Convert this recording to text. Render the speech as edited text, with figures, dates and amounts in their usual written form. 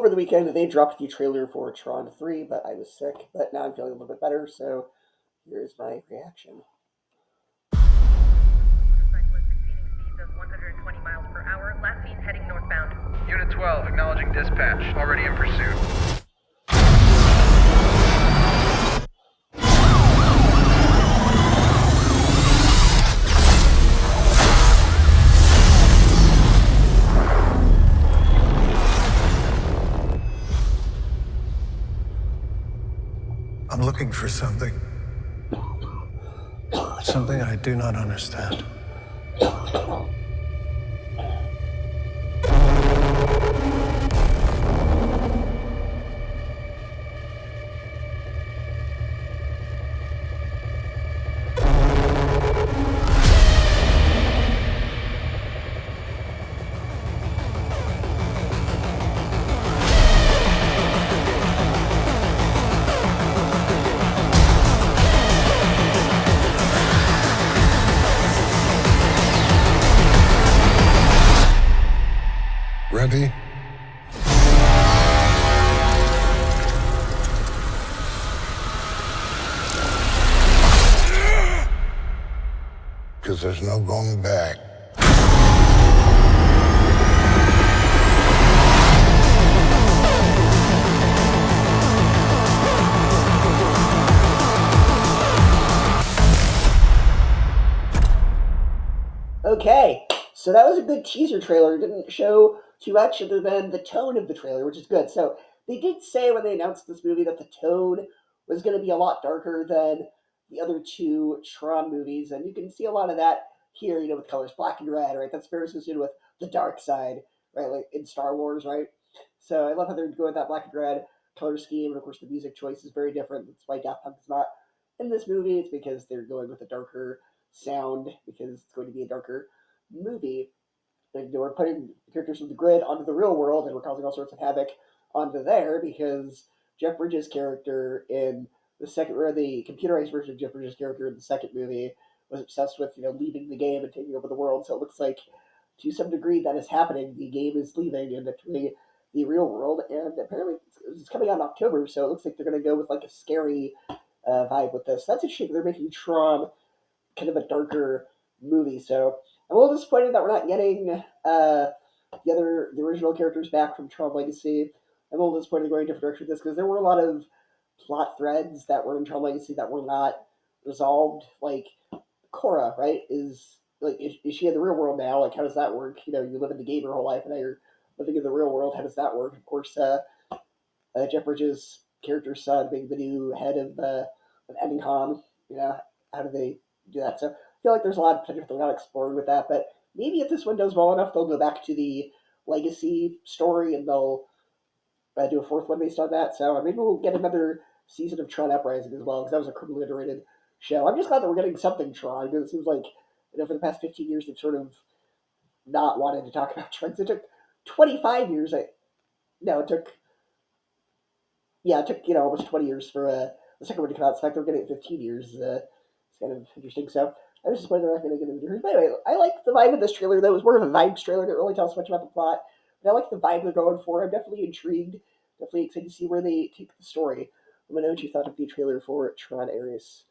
over the weekend, they dropped the trailer for Tron 3, but I was sick. But now I'm feeling a little bit better, so here's my reaction. Motorcyclist exceeding speeds of 120 miles per hour. Last seen heading northbound. Unit 12, acknowledging dispatch. Already in pursuit. I'm looking for something. Something I do not understand. Ready? Because there's no going back. Okay, so that was a good teaser trailer. It didn't show too much other than the tone of the trailer, which is good. So they did say when they announced this movie that the tone was going to be a lot darker than the other two Tron movies, and you can see a lot of that here, with colors black and red, right? That's very associated with the dark side, right? Like in Star Wars, right? So I love how they're going with that black and red color scheme, and of course the music choice is very different. That's why Daft Punk is not in this movie. It's because they're going with a darker sound because it's going to be a darker movie. And we're putting characters from the grid onto the real world, and we're causing all sorts of havoc onto there because Jeff Bridges' character in the second, or the computerized version of Jeff Bridges' character in the second movie, was obsessed with leaving the game and taking over the world. So it looks like to some degree that is happening. The game is leaving and entering the real world, and apparently it's coming out in October. So it looks like they're going to go with like a scary vibe with this. That's interesting. They're making Tron kind of a darker movie. So I'm a little disappointed that we're not getting the original characters back from Tron Legacy. I'm a little disappointed going a different direction with this because there were a lot of plot threads that were in Tron Legacy that were not resolved. Like Cora, right? Is she in the real world now? Like, how does that work? You live in the game your whole life, and now you're living in the real world. How does that work? Of course, Jeff Bridges' character's son being the new head of Eddingham. How do they do that? So I feel like there's a lot of potential they're not exploring with that. But maybe if this one does well enough, they'll go back to the legacy story and they'll do a fourth one based on that. So maybe we'll get another season of Tron Uprising as well, because that was a criminally underrated show. I'm just glad that we're getting something Tron, because it seems like for the past 15 years they've sort of not wanted to talk about Tron. It took 25 years. No, it took almost 20 years for the second one to come out. So the fact they're getting it 15 years it's kind of interesting. So I was disappointed they're not going to get it. But anyway, I like the vibe of this trailer. That was more of a vibes trailer. Didn't really tell us much about the plot. But I like the vibe they're going for. I'm definitely intrigued. Definitely excited to see where they take the story. Let me know what you thought of the trailer for Tron Ares.